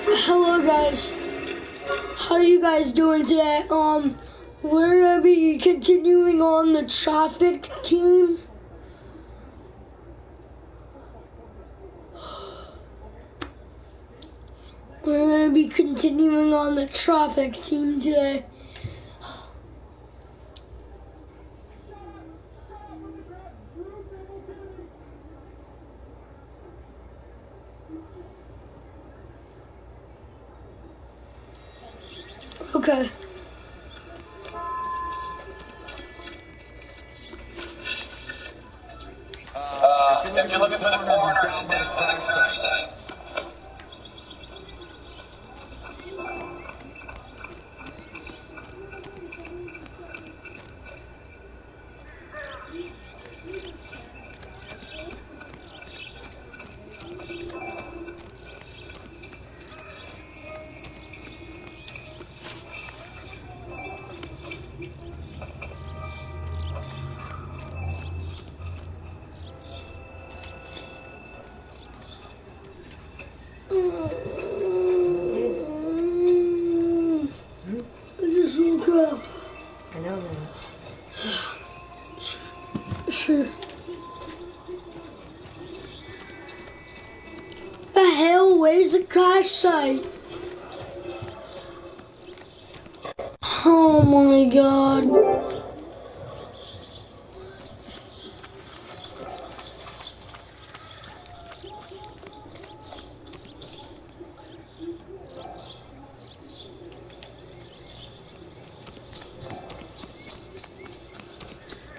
Hello guys. How are you guys doing today? We're gonna be continuing on the traffic team. We're gonna be continuing on the traffic team today. Okay. If you're looking for the coroner, he's down by the crash site. I just woke up. I know that. Sure. The hell? Where's the crash site? Oh my god.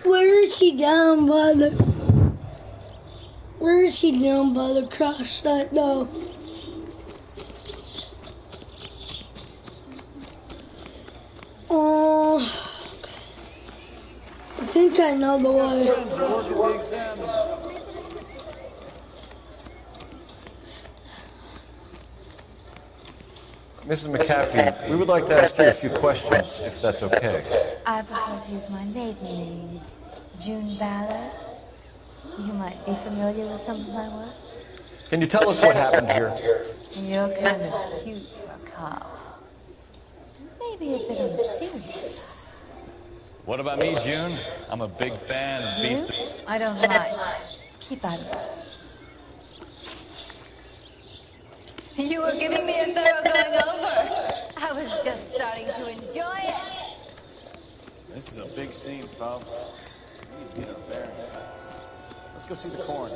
Where is he down by the... Where is he down by the crash site though? I think I know the way. Mrs. McAfee, we would like to ask you a few questions, if that's okay. I prefer to use my maiden name, June Ballard. You might be familiar with some of my work. Can you tell us what happened here? You're kind of cute for a cop. Maybe a bit on the serious side. What about me, June? I'm a big fan of You? beef. I don't like. Keep out of this. You were giving me a thorough going over. I was just starting to enjoy it. This is a big scene, folks. We need to get our bearings. Let's go see the coroner.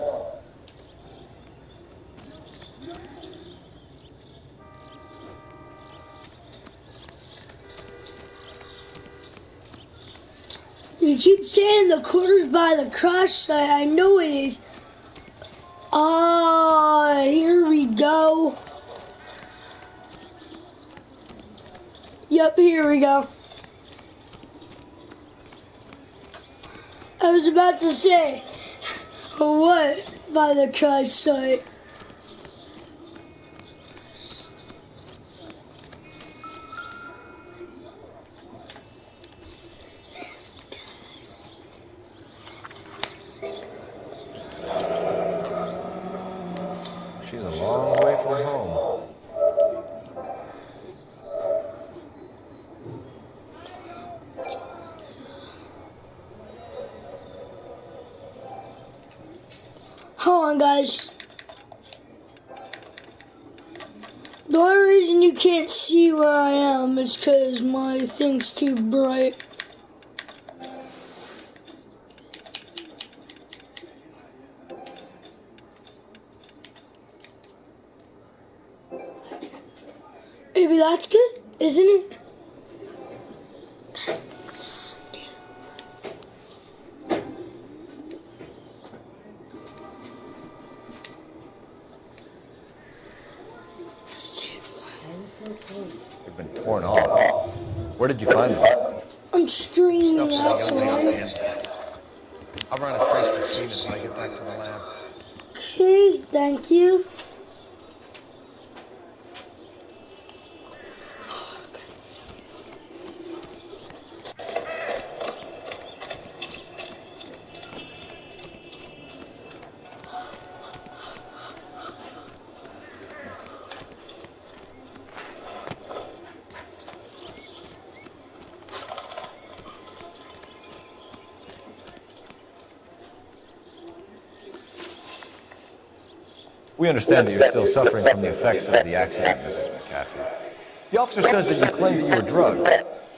You keep saying the quarters by the crash site. I know it is. Ah, here we go. Yep, here we go. I was about to say, what by the crash site? She's a long way from home. Hold on, guys. The only reason you can't see where I am is because my thing's too bright. Maybe that's good, isn't it? They've been torn off. Where did you find them? I'm streaming outside. I'll run a trace machine until I get back to the lab. Okay, thank you. We understand that you're still suffering from the effects of the accident, Mrs. McAfee. The officer says that you claim that you were drugged.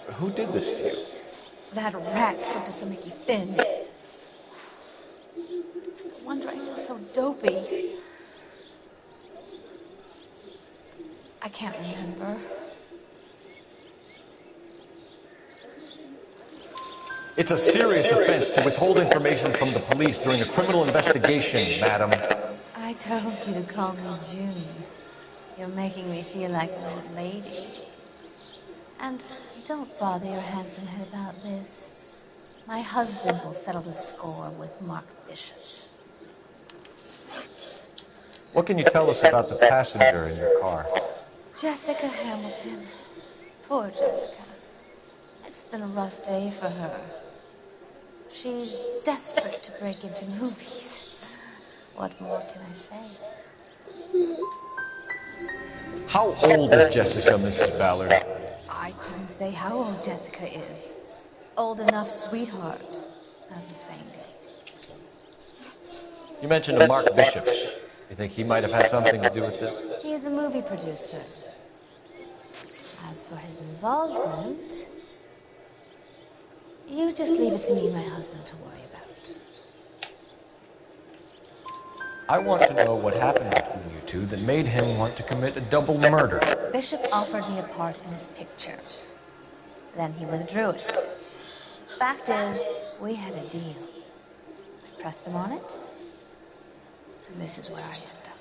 But who did this to you? That rat slipped us some Mickey Finn. It's no wonder I feel so dopey. I can't remember. It's a serious offense to withhold information from the police during a criminal investigation, madam. I told you to call me June. You're making me feel like an old lady. And don't bother your handsome head about this. My husband will settle the score with Mark Bishop. What can you tell us about the passenger in your car? Jessica Hamilton. Poor Jessica. It's been a rough day for her. She's desperate to break into movies. What more can I say? How old is Jessica, Mrs. Ballard? I couldn't say how old Jessica is. Old enough, sweetheart, as the saying goes. You mentioned a Mark Bishop. You think he might have had something to do with this? He's a movie producer. As for his involvement, you just leave it to me and my husband to worry about. I want to know what happened between you two that made him want to commit a double murder. Bishop offered me a part in his picture. Then he withdrew it. Fact is, we had a deal. I pressed him on it, and this is where I end up.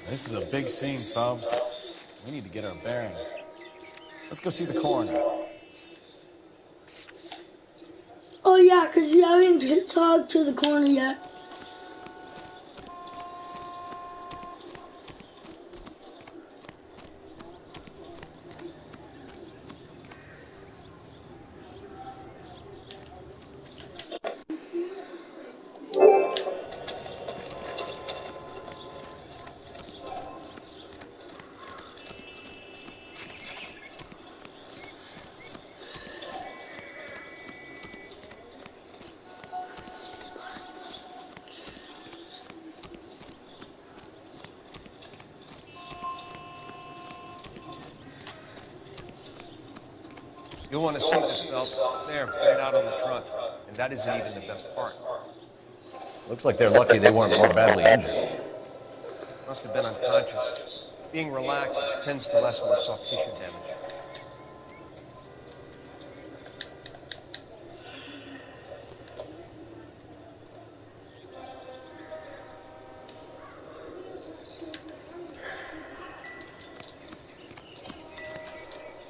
This is a big scene, folks. We need to get our bearings. Let's go see the coroner. Oh yeah, because you haven't talked to the coroner yet. You'll want to see this, Phelps. There, right out on the front. And that isn't even the best part. Looks like they're lucky they weren't more badly injured. Must have been unconscious. Being relaxed tends to lessen the soft tissue damage.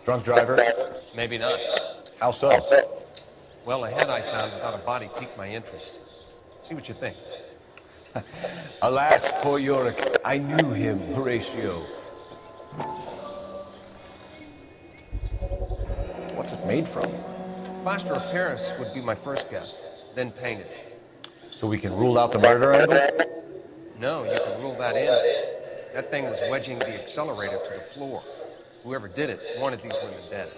Drunk driver? Maybe not. How so? Well, a head I found without a body piqued my interest. See what you think. Alas, poor Yorick, I knew him, Horatio. What's it made from? Plaster of Paris would be my first guess, then painted. So we can rule out the murder angle? No, you can rule that in. That thing was wedging the accelerator to the floor. Whoever did it wanted these women dead.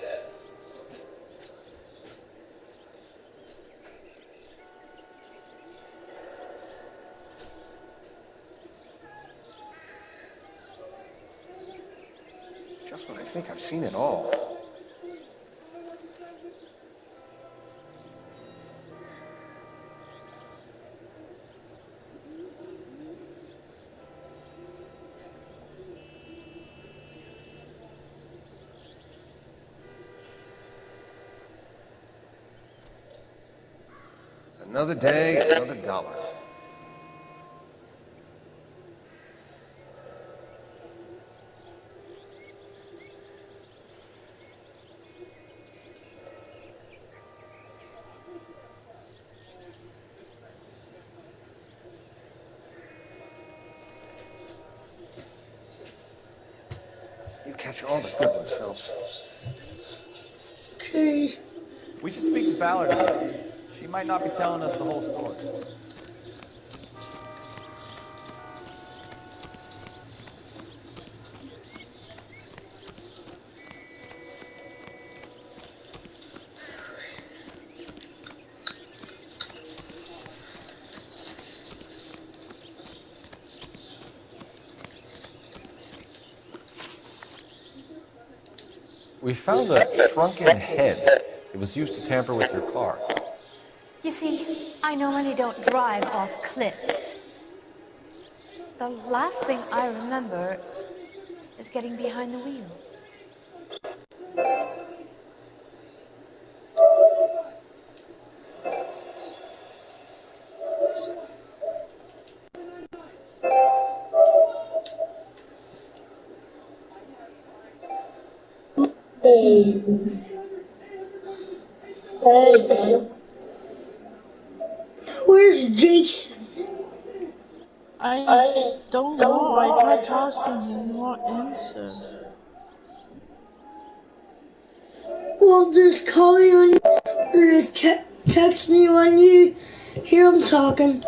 Just when I think I've seen it all. Another day, another dollar. You catch all the good ones, Phelps. Okay. We should speak to Ballard. She might not be telling us the whole story. We found a shrunken head. It was used to tamper with your car. You see, I normally don't drive off cliffs. The last thing I remember is getting behind the wheel. Hey. Hey. Where's Jason? I don't know. I tried talking to him, not answer. Well, just call me on, or just text me when you hear him talking.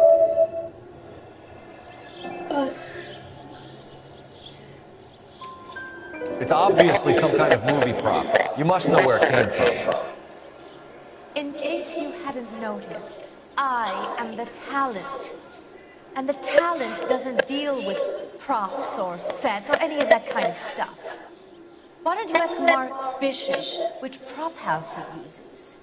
It's obviously some kind of movie prop. You must know where it came from. In case you hadn't noticed, I am the talent. And the talent doesn't deal with props or sets or any of that kind of stuff. Why don't you ask Mark Bishop which prop house he uses?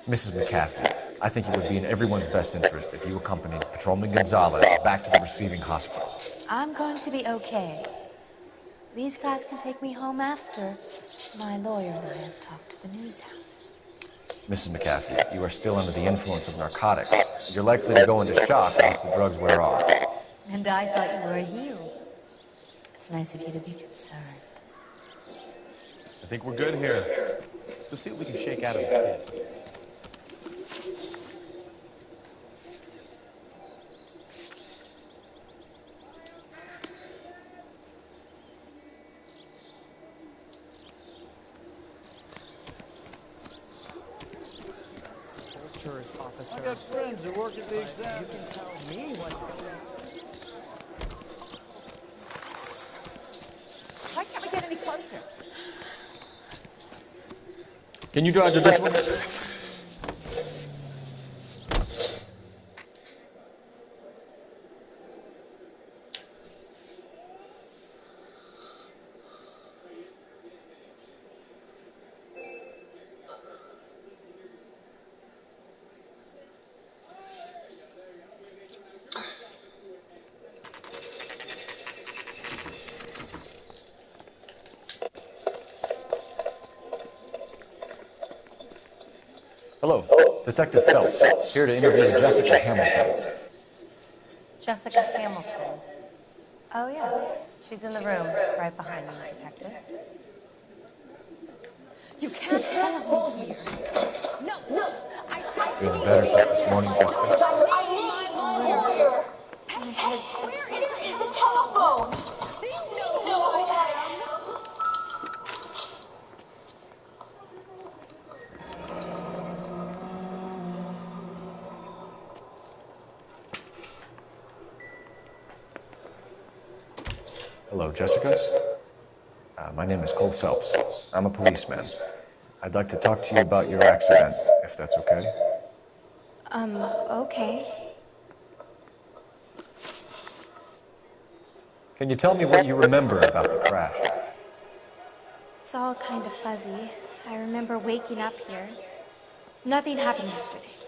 Mrs. McCaffrey, I think it would be in everyone's best interest if you accompanied Patrolman Gonzalez back to the receiving hospital. I'm going to be okay. These guys can take me home after. My lawyer and I have talked to the news house. Mrs. McCaffrey, you are still under the influence of narcotics. You're likely to go into shock once the drugs wear off. And I thought you were a heel. It's nice of you to be concerned. I think we're good here. Let's go see what we can shake out of the kid. Officer. I got friends who work at the exam. You can tell me what's going on. Why can't we get any closer? Can you drive to this one? Hello, Detective Phelps, here to interview Jessica Hamilton. Jessica Hamilton. Oh, yes. She's in the room, right behind me, Detective. You can't hold me here. No, I don't. Feeling better since this morning, Jessica? I need my lawyer. My head's still... Where is the telephone? Do you know who I am? Hello, Jessica. My name is Cole Phelps. I'm a policeman. I'd like to talk to you about your accident, if that's okay. Okay. Can you tell me what you remember about the crash? It's all kind of fuzzy. I remember waking up here. Nothing happened yesterday.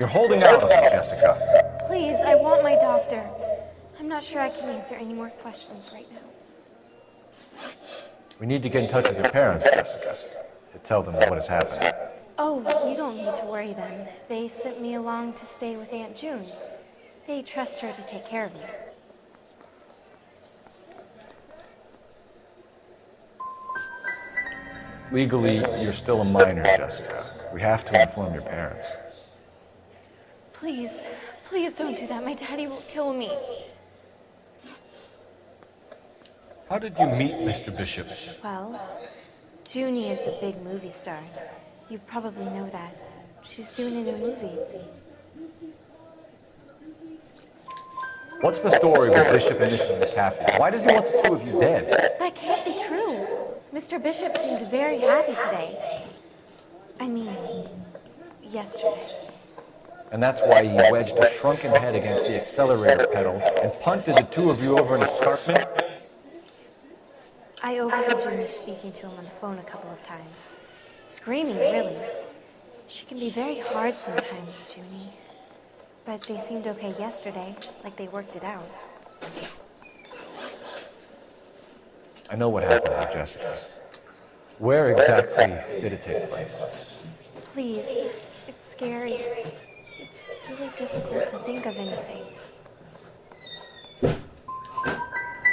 You're holding out on me, Jessica. Please, I want my doctor. I'm not sure I can answer any more questions right now. We need to get in touch with your parents, Jessica, to tell them what has happened. Oh, you don't need to worry them. They sent me along to stay with Aunt June. They trust her to take care of me. Legally, you're still a minor, Jessica. We have to inform your parents. Please, please don't do that. My daddy will kill me. How did you meet Mr. Bishop? Well, Junie is a big movie star. You probably know that. She's doing a new movie. What's the story with Bishop and Mrs. McCaffrey? Why does he want the two of you dead? That can't be true. Mr. Bishop seemed very happy today. I mean, yesterday. And that's why he wedged a shrunken head against the accelerator pedal and punted the two of you over an escarpment? speaking to him on the phone a couple of times. Screaming, really. She can be very hard sometimes, Junie. But they seemed okay yesterday, like they worked it out. I know what happened with Jessica. Where exactly did it take place? Please, it's scary. It's really difficult to think of anything.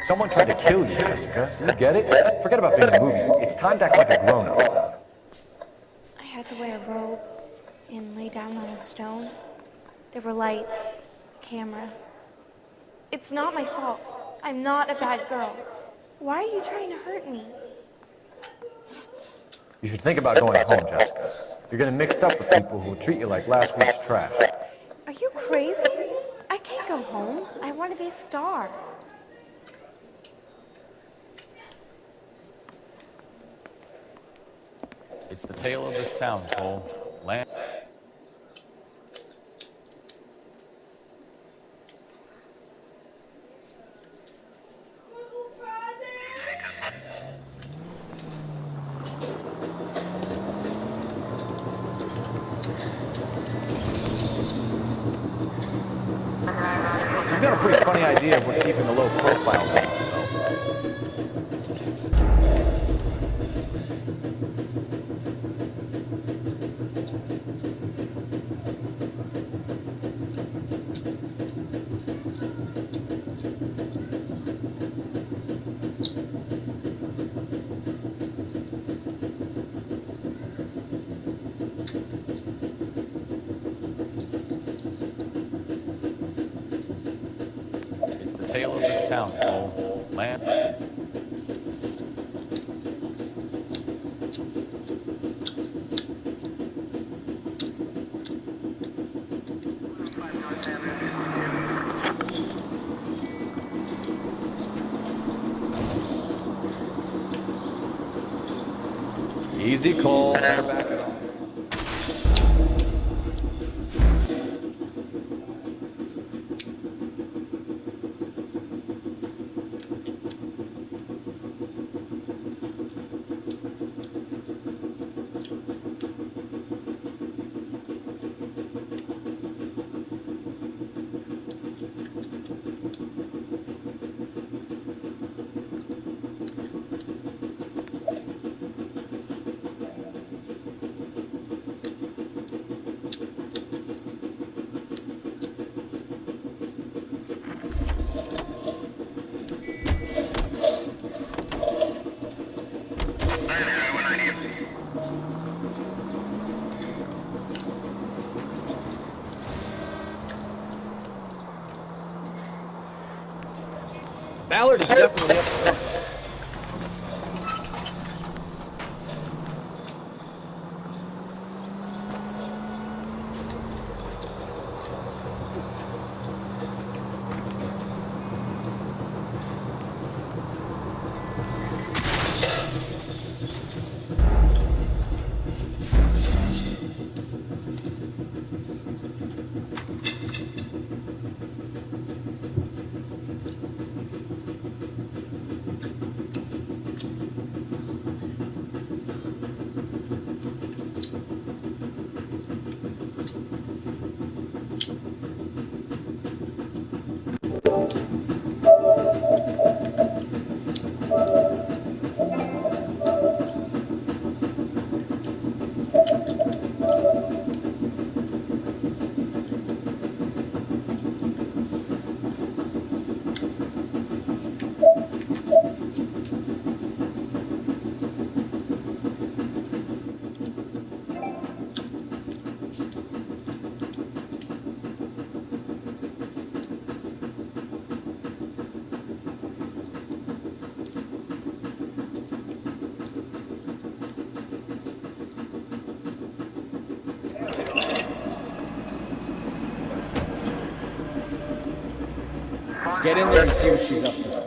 Someone tried to kill you, Jessica. You get it? Forget about being in movies. It's time to act like a grown-up. I had to wear a robe and lay down on a stone. There were lights, camera. It's not my fault. I'm not a bad girl. Why are you trying to hurt me? You should think about going home, Jessica. You're getting mixed up with people who will treat you like last week's trash. Are you crazy? I can't go home. I want to be a star. It's the tale of this town, Cole. Land. You've got a pretty funny idea of what keeping a low profile means, though. It's the tale of this town, Cole. Land. Easy, Cole. Never back it up. Ballard is definitely up to something. Get in there and see what she's up to.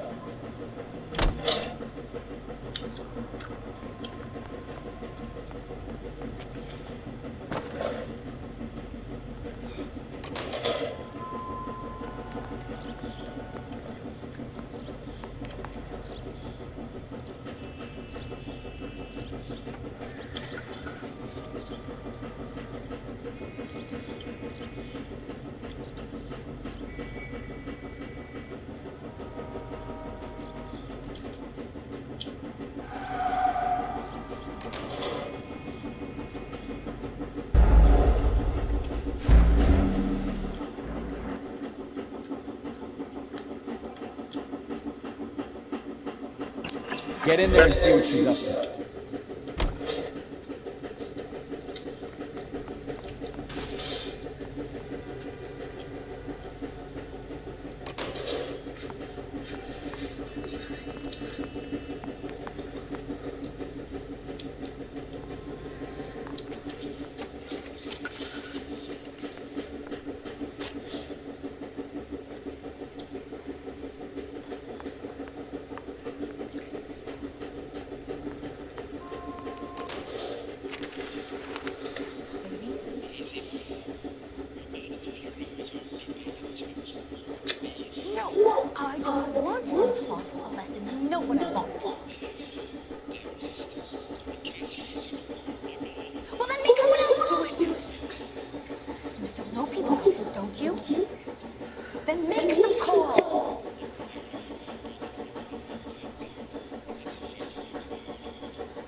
Get in there and see what she's up to. No, I don't want him taught a lesson. You know what I want. Well, then make someone else do it. You still know people, don't you? Then make some calls.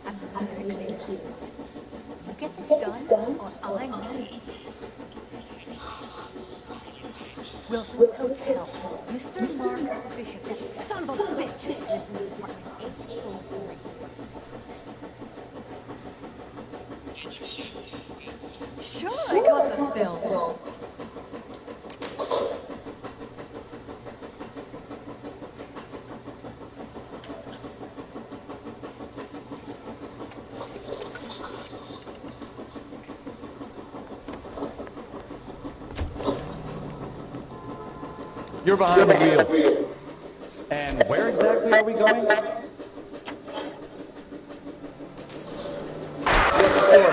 I'm very clear on this. You get this done, or I know. Wilson's Hotel. Mr. Mark Bishop, that son of a bitch, lives in apartment 8, floors away. Sure, I got the film. You're behind the wheel. And where exactly are we going? What's the story?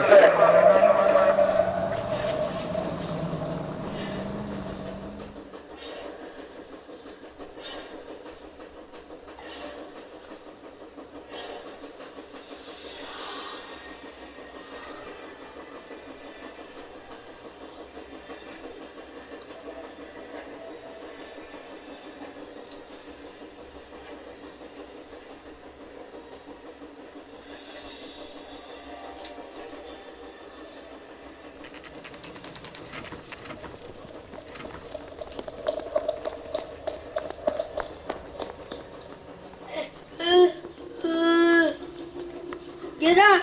Get up!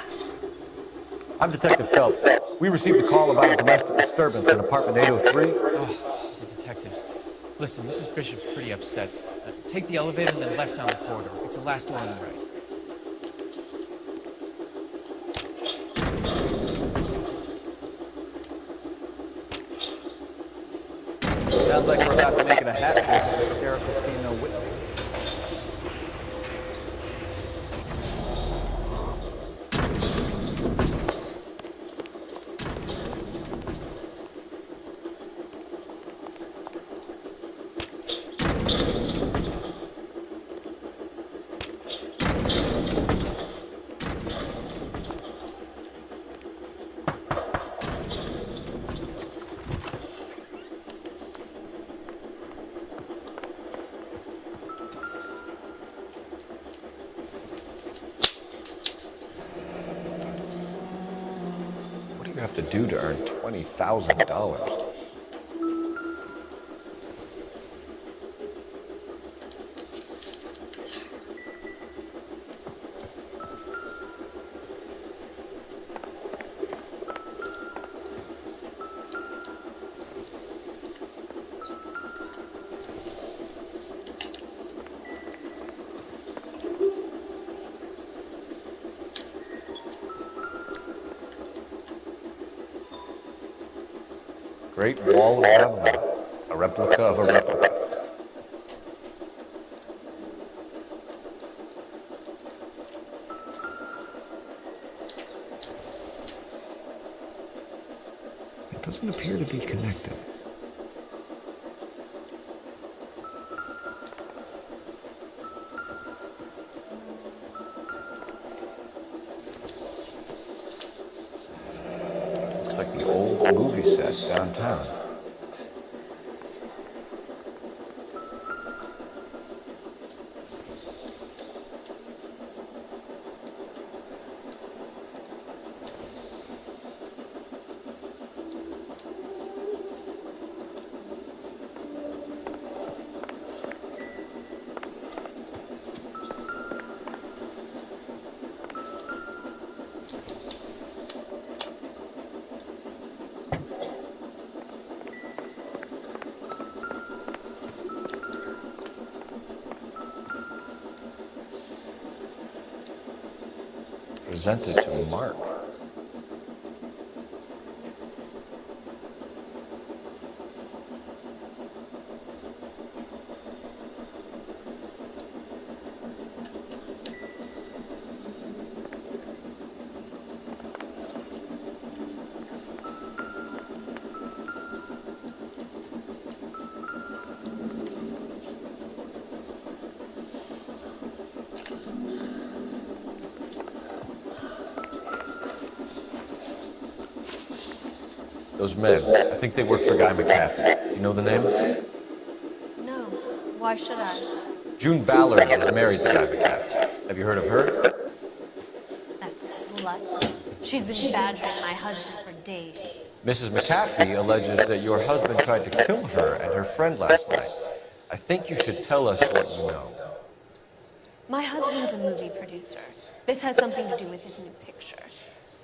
I'm Detective Phelps. We received a call about a domestic disturbance in apartment 803. Oh, the detectives. Listen, Mrs. Bishop's pretty upset. Take the elevator and then left down the corridor. It's the last door on the right. Sounds like we're about to make it a hat trick of hysterical female witnesses. What do you have to do to earn $20,000? Great Wall of Babylon, a replica of a replica. It doesn't appear to be connected. Looks like the old movie set downtown. presented to Mark. Those men, I think they work for Guy McCaffrey. You know the name? No. Why should I? June Ballard is married to Guy McCaffrey. Have you heard of her? That slut. She's been badgering my husband for days. Mrs. McCaffrey alleges that your husband tried to kill her and her friend last night. I think you should tell us what you know. My husband's a movie producer. This has something to do with his new picture.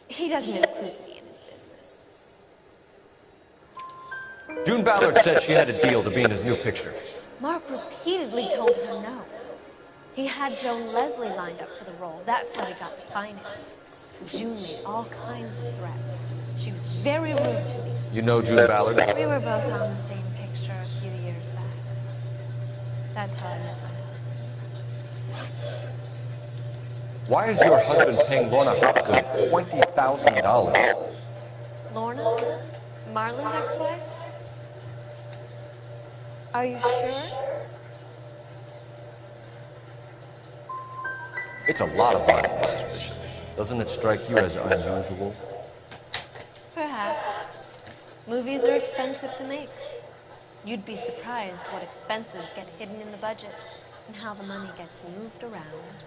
He doesn't include me in his business. June Ballard said she had a deal to be in his new picture. Mark repeatedly told her no. He had Joan Leslie lined up for the role. That's how he got the finance. June made all kinds of threats. She was very rude to me. You know June Ballard? We were both on the same picture a few years back. That's how I met my husband. Why is your husband paying Lorna Hopgood $20,000? Lorna? Marlon's ex-wife? Are you sure? It's a lot of money, Mrs. Bishop. Doesn't it strike you as unusual? Perhaps. Movies are expensive to make. You'd be surprised what expenses get hidden in the budget and how the money gets moved around.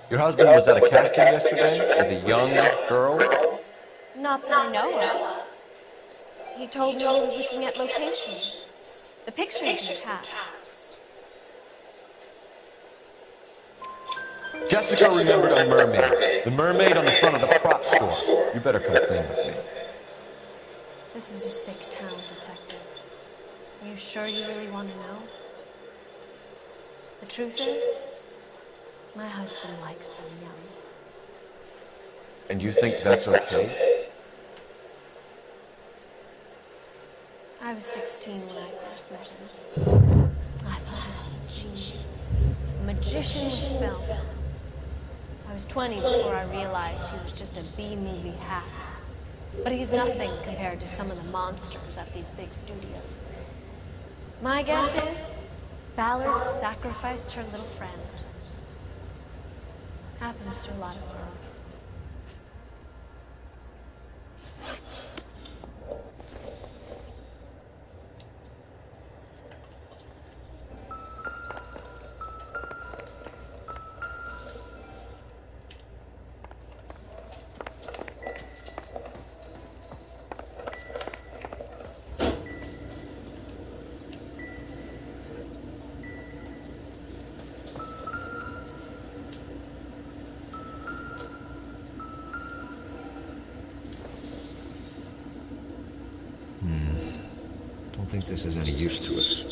Your husband was at a casting yesterday with a young girl? Not that I know of. He told me he was looking at locations. The picture's been cast. Jessica remembered a mermaid. The mermaid on the front of the prop store. You better come clean with me. This is a sick town, Detective. Are you sure you really want to know? The truth is, my husband likes them young. And you think that's okay? I was 16 when I first met him. I thought he was a genius. A magician with film. I was 20 before I realized he was just a B-movie hack. But he's nothing compared to some of the monsters at these big studios. My guess is, Ballard sacrificed her little friend. Happens to a lot of girls. I don't think this is any use to us.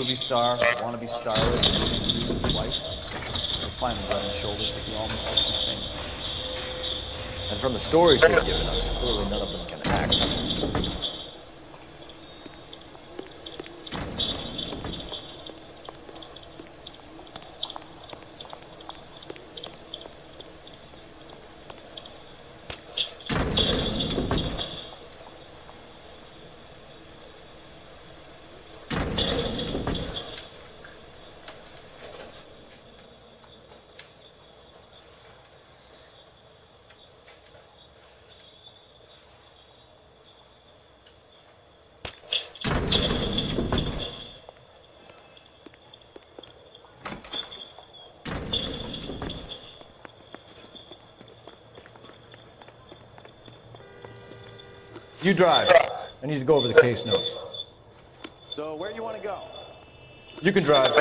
movie star, wannabe starlet, and producer's wife. We're finally rubbing shoulders with the almost too famous. And from the stories they've given us, clearly none of them can act. You drive. I need to go over the case notes. So, where you want to go? You can drive.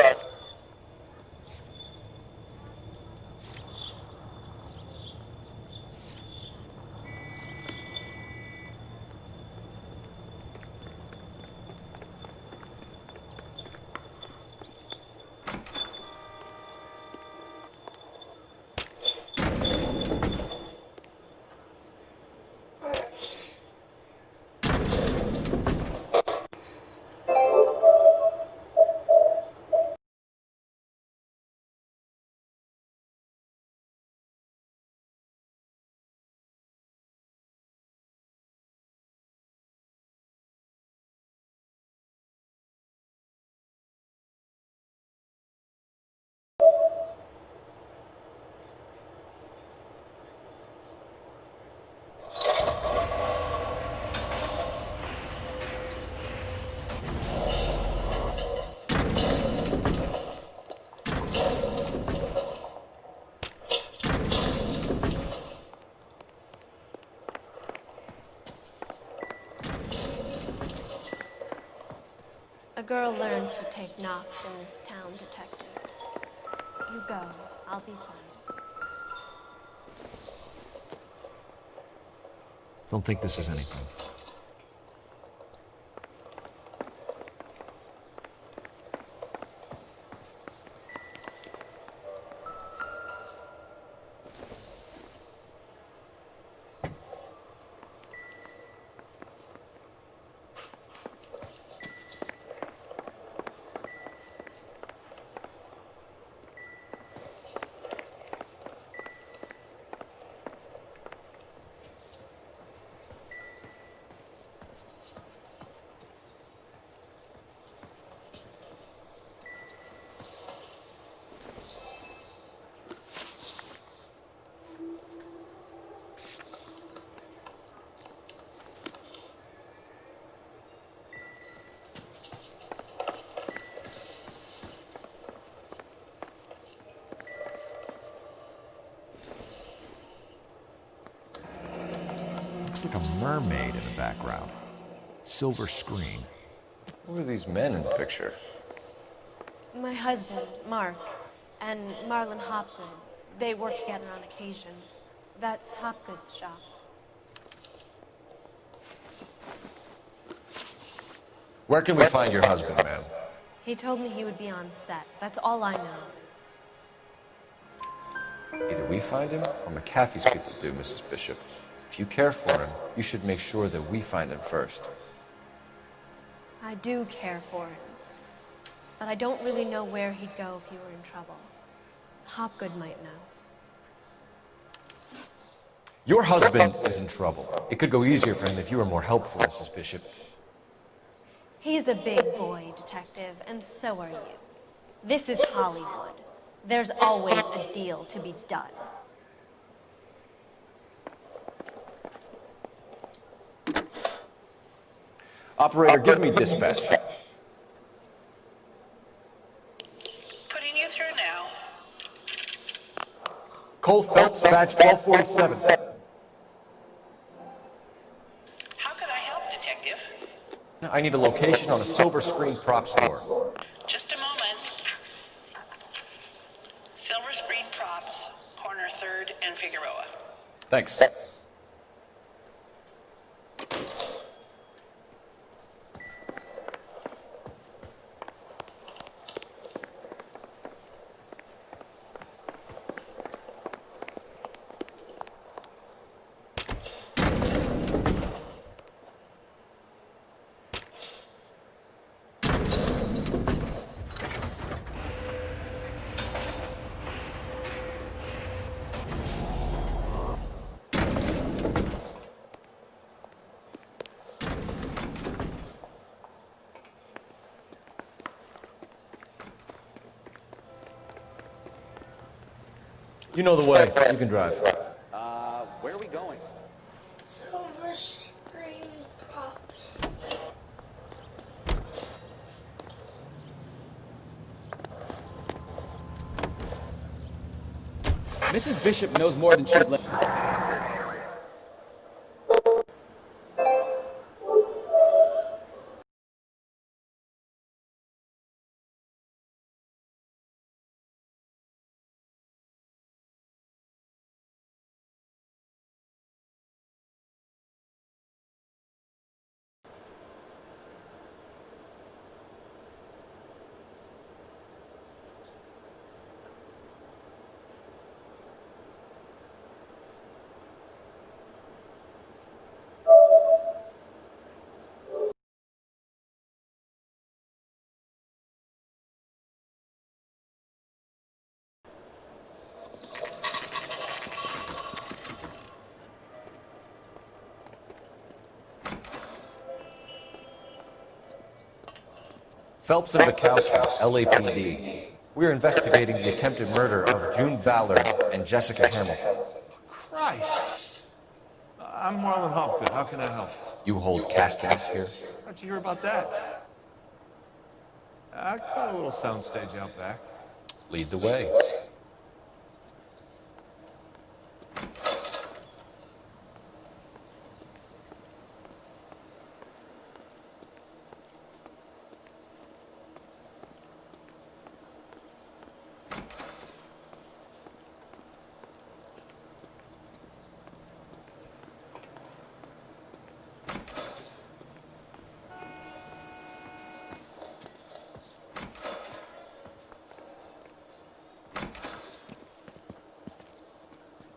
A girl learns to take knocks in this town, Detective. You go. I'll be fine. Don't think this is anything. Looks like a mermaid in the background. Silver screen. Who are these men in the picture? My husband, Mark, and Marlon Hopgood. They work together on occasion. That's Hopgood's shop. Where can we find your husband, ma'am? He told me he would be on set. That's all I know. Either we find him or McAfee's people do, Mrs. Bishop. If you care for him, you should make sure that we find him first. I do care for him. But I don't really know where he'd go if he were in trouble. Hopgood might know. Your husband is in trouble. It could go easier for him if you were more helpful, Mrs. Bishop. He's a big boy, Detective, and so are you. This is Hollywood. There's always a deal to be done. Operator, give me dispatch. Putting you through now. Cole Phelps, badge 1247. How could I help, Detective? I need a location on a silver screen prop store. Just a moment. Silver Screen Props, corner 3rd and Figueroa. Thanks. You know the way. You can drive. Where are we going? Silver screen props. Mrs. Bishop knows more than she's let. Phelps and Bukowski, LAPD. We're investigating the attempted murder of June Ballard and Jessica Hamilton. Christ! I'm Marlon Hopgood. How can I help? You hold castings here? How'd you hear about that? I got a little soundstage out back. Lead the way.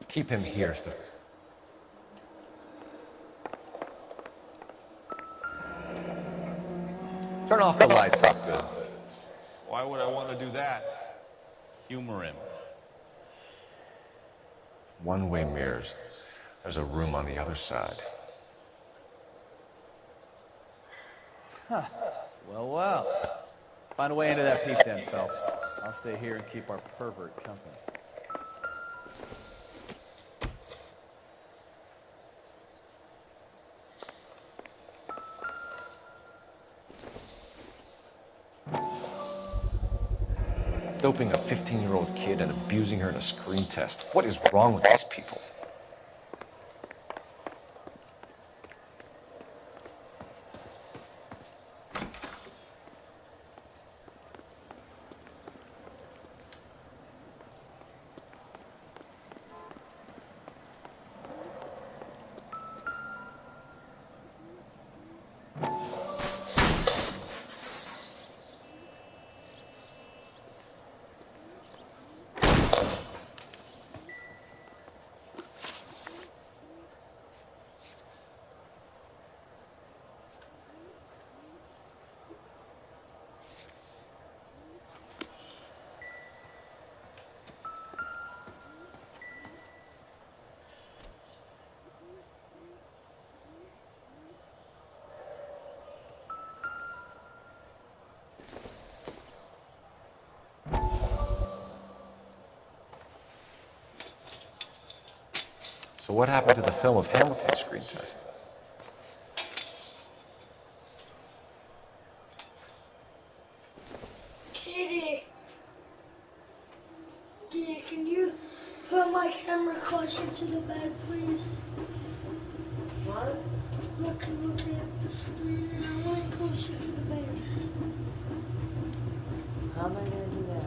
Keep him here, Stephen. Turn off the lights, Hopgood. Why would I want to do that? Humor him. One-way mirrors. There's a room on the other side. Huh. Well. Find a way into that peep den, Phelps. I'll stay here and keep our pervert company. Doping a 15-year-old kid and abusing her in a screen test. What is wrong with these people? So what happened to the film of Hamilton's screen test? Kitty, can you put my camera closer to the bed, please? What? Look at the screen, and I want it closer to the bed. How am I gonna do that?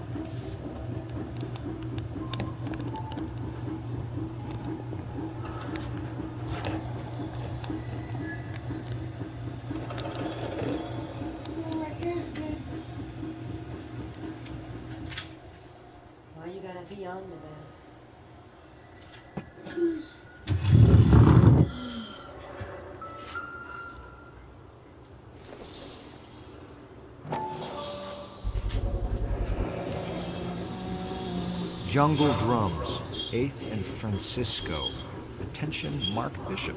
Right there's good. Why are you gonna be on the bed? Jungle Drums, 8th and Francisco. Attention, Mark Bishop.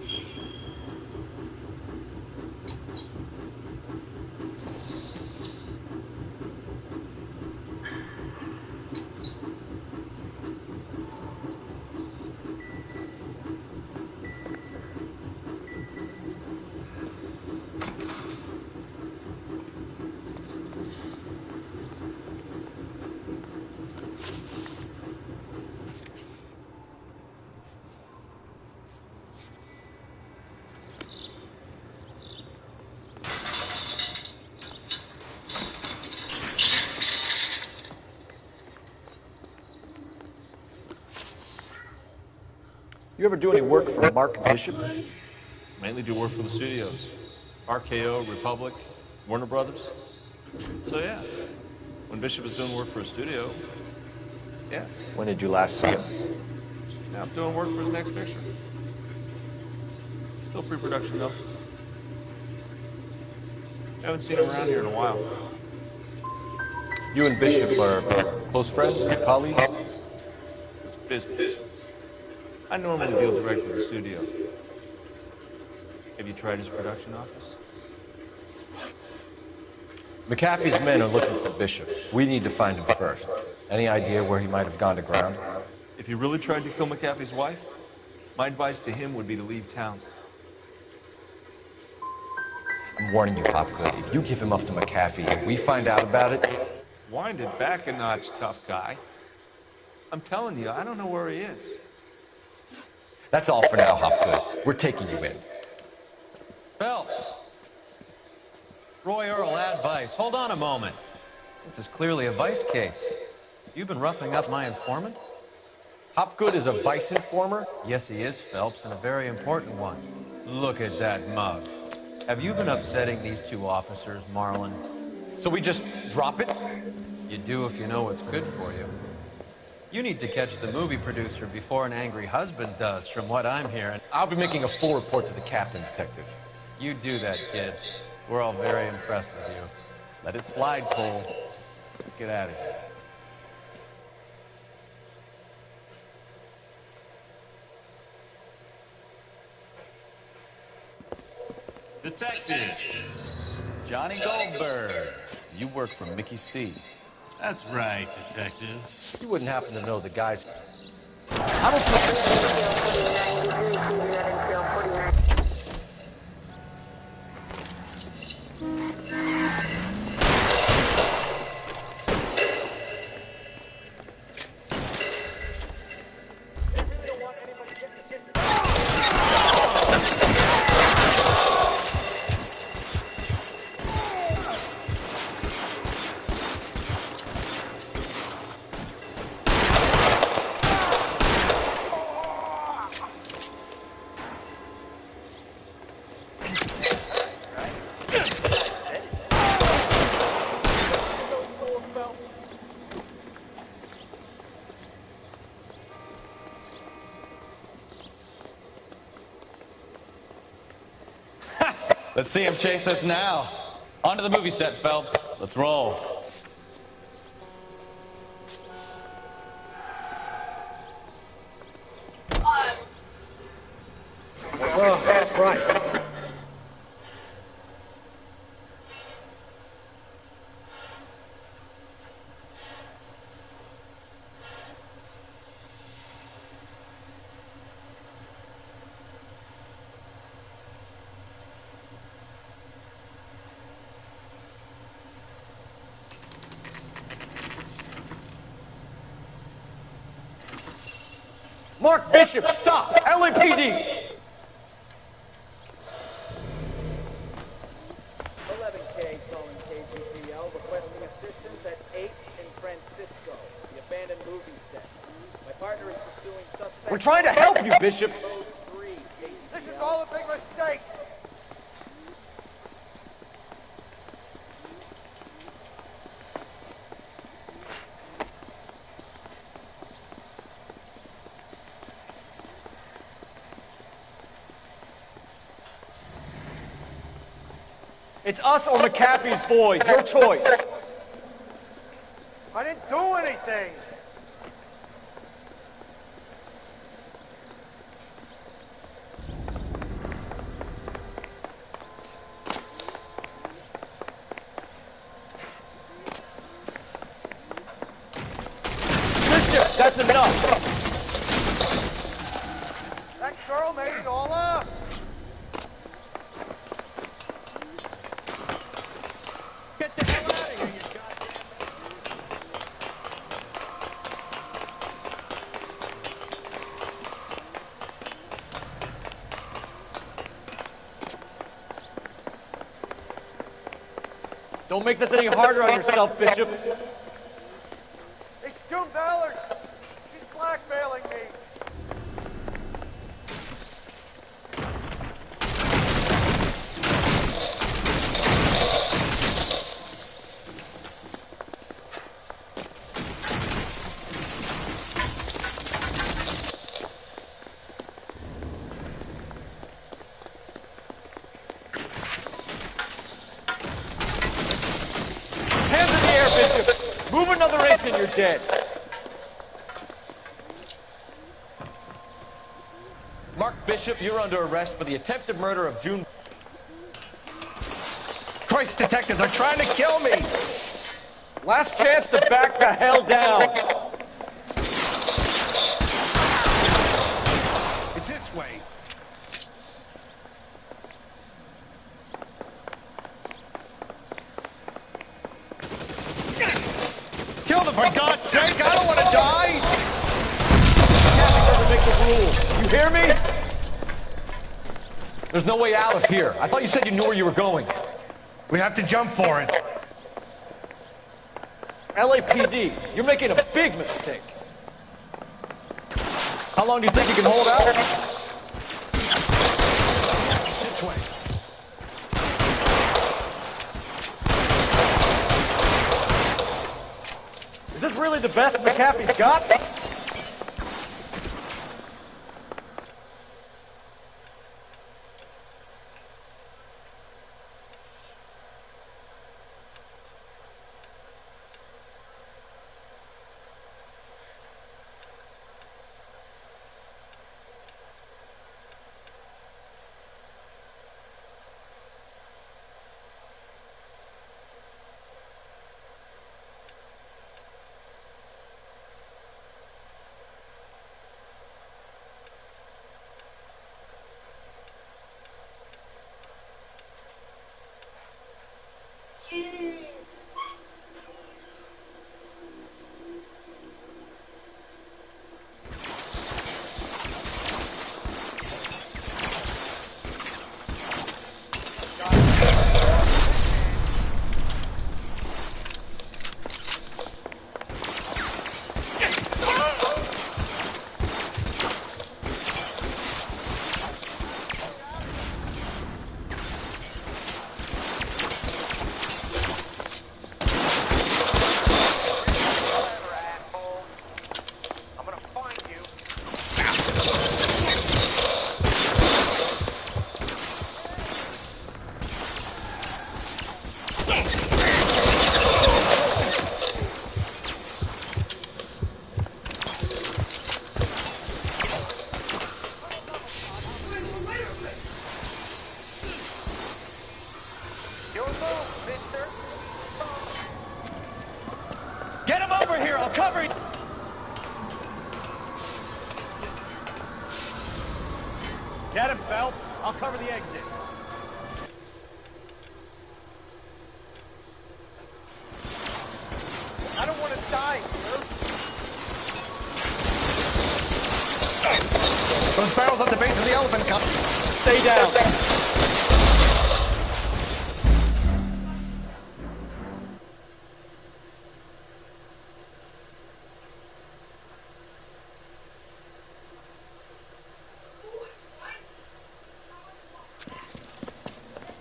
You ever do any work for Mark Bishop? Mainly do work for the studios. RKO, Republic, Warner Brothers. So yeah, when Bishop is doing work for a studio, yeah. When did you last see him? Now I'm doing work for his next picture. Still pre-production though. Haven't seen him around here in a while. You and Bishop are close friends, colleagues? It's business. I normally deal direct with the studio. Have you tried his production office? McAfee's men are looking for Bishop. We need to find him first. Any idea where he might have gone to ground? If he really tried to kill McAfee's wife, my advice to him would be to leave town. I'm warning you, Hopgood. If you give him up to McAfee and we find out about it... Wind it back a notch, tough guy. I'm telling you, I don't know where he is. That's all for now, Hopgood. We're taking you in. Phelps. Roy Earl, advice. Hold on a moment. This is clearly a vice case. You've been roughing up my informant? Hopgood is a vice informer? Yes, he is, Phelps, and a very important one. Look at that mug. Have you been upsetting these two officers, Marlon? So we just drop it? You do if you know what's good for you. You need to catch the movie producer before an angry husband does, from what I'm hearing. I'll be making a full report to the captain, Detective. You do that, kid. We're all very impressed with you. Let it slide, Cole. Let's get at it. Detective. Johnny Goldberg. You work for Mickey C. That's right, detectives. You wouldn't happen to know the guys... Let's see him chase us now. Onto the movie set, Phelps. Let's roll. Oh, Christ. Mark Bishop, stop! LAPD! 11K calling KGPL, requesting assistance at 8 in Francisco, the abandoned movie set. My partner is pursuing suspects... We're trying to help you, Bishop! This is all a big mistake! It's us or McAfee's boys. Your choice. I didn't do anything! Bishop, that's enough. That girl made it all up! Get the hell out of here, you goddamn... Don't make this any harder on yourself, Bishop. It's $2. She's blackmailing me. you're dead. Mark Bishop, you're under arrest for the attempted murder of June. Christ, detective, they're trying to kill me! Last chance to back the hell down! It's this way. Kill them, for God's sake! I don't want to die! Captain doesn't make the rule. You hear me? There's no way out of here. I thought you said you knew where you were going. We have to jump for it. LAPD, you're making a big mistake. How long do you think you can hold out? This way. Is this really the best McAfee's got? Get him over here, I'll cover you! Get him, Phelps. I'll cover the exit. I don't want to die, sir. Those barrels at the base of the elephant come. Stay down.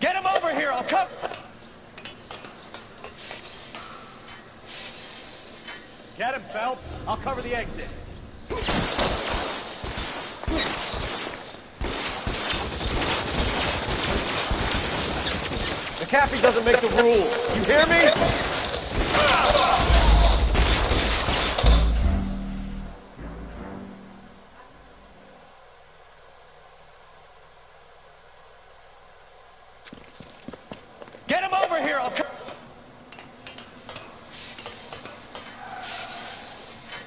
Get him over here, I'll cover. Get him, Phelps. I'll cover the exit. McAfee doesn't make the rules. You hear me? Get him over here.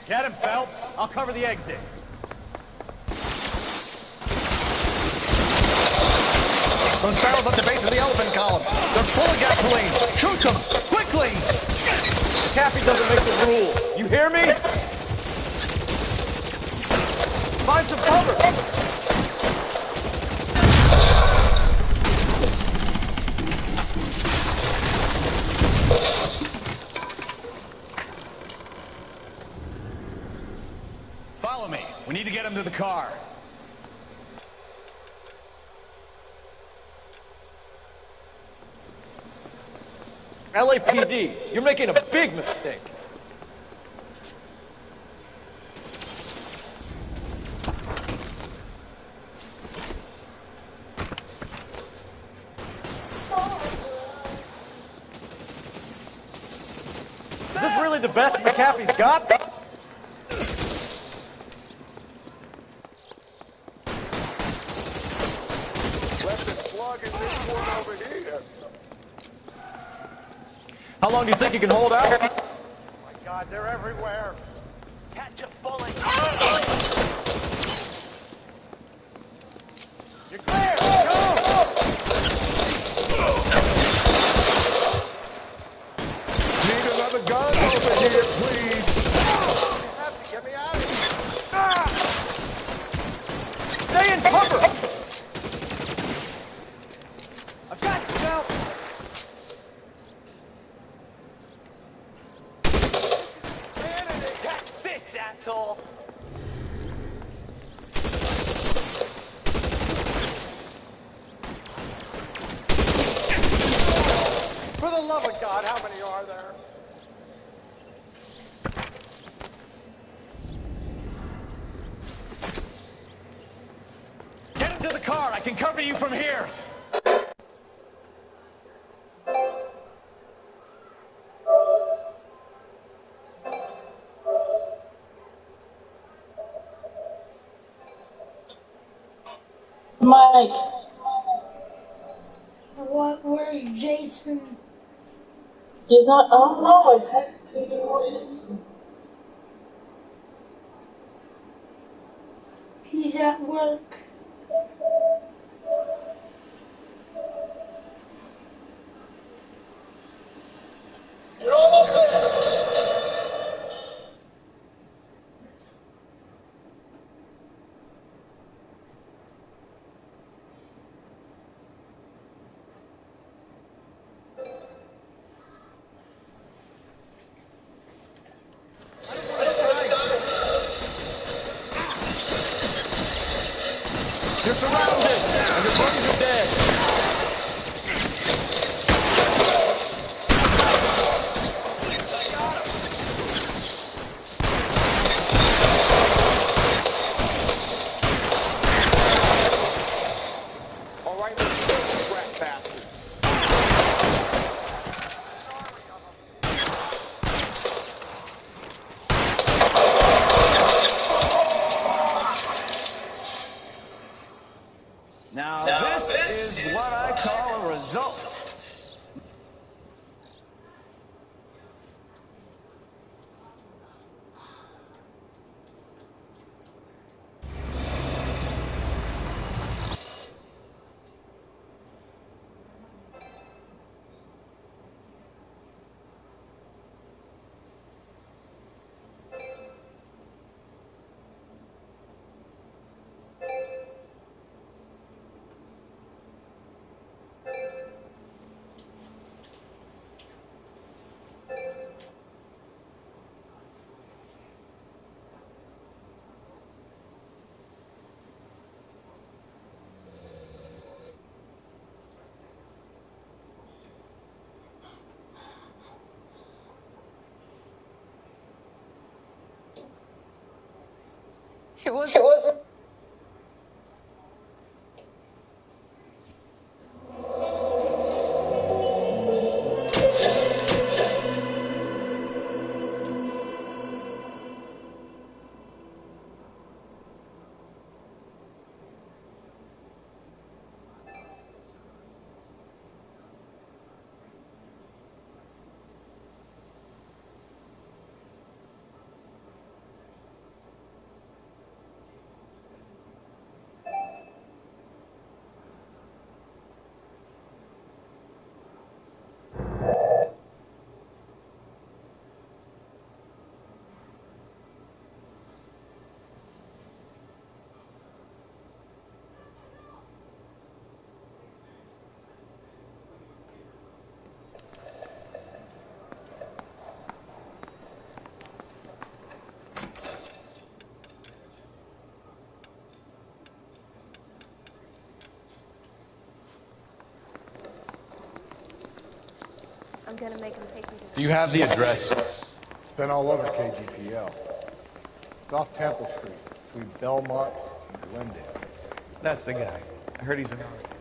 Get him, Phelps. I'll cover the exit. Those barrels at the base of the elephant column. They're full of gasoline. Shoot them! Quickly! McAfee doesn't make the rules. You hear me? Find some cover. Follow me. We need to get him to the car. LAPD, you're making a big mistake. Is this really really the best McAfee's got? How long do you think you can hold out? Oh my God, they're everywhere. Catch a bullet. You're clear! Go! Need another gun over here, please. Get me out of here. Stay in cover! I've got you now! That fits, asshole. For the love of God, how many are there? Get into the car! I can cover you from here! Mike. Where's Jason? He's not. I don't know. I texted him. Where is he? He's at work. You're almost there. You're surrounded, and your buddies are dead. All right, let's kill these rat bastards. Now this is what I call a result. It wasn't. I'm gonna make him take me to Do you have the address? It's been all over KGPL. It's off Temple Street, between Belmont and Glendale. That's the guy. I heard he's an artist.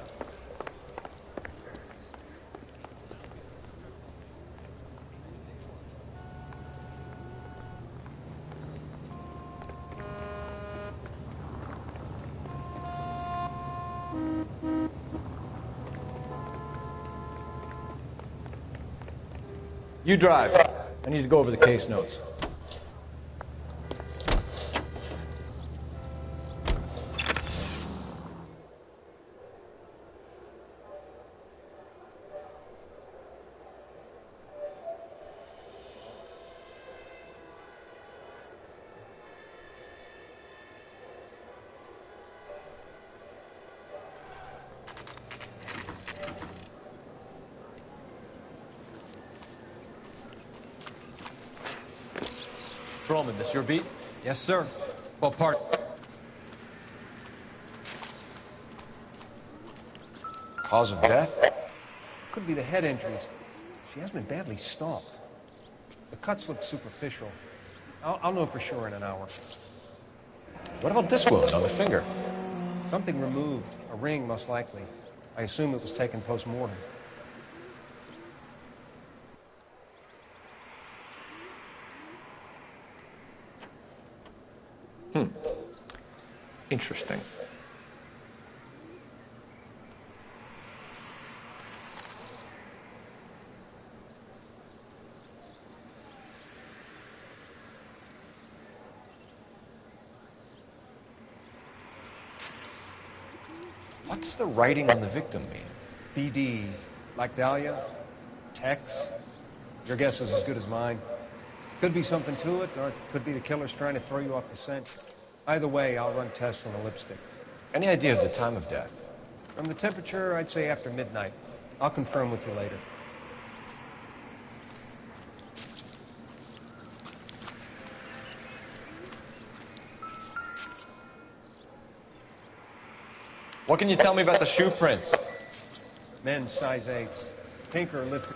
You drive. I need to go over the case notes. Patrolman, this your beat? Yes, sir. Well, part. Cause of death? Could be the head injuries. She has been badly stomped. The cuts look superficial. I'll know for sure in an hour. What about this wound on the finger? Something removed. A ring, most likely. I assume it was taken post-mortem. Interesting. What does the writing on the victim mean? BD. Like Dahlia? Tex? Your guess is as good as mine. Could be something to it, or it could be the killer's trying to throw you off the scent. Either way, I'll run tests on the lipstick. Any idea of the time of death? From the temperature, I'd say after midnight. I'll confirm with you later. What can you tell me about the shoe prints? Men's size 8s. Tinker lifted.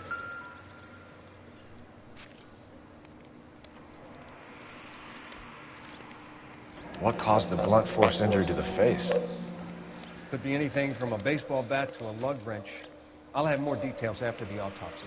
What caused the blunt force injury to the face? Could be anything from a baseball bat to a lug wrench. I'll have more details after the autopsy.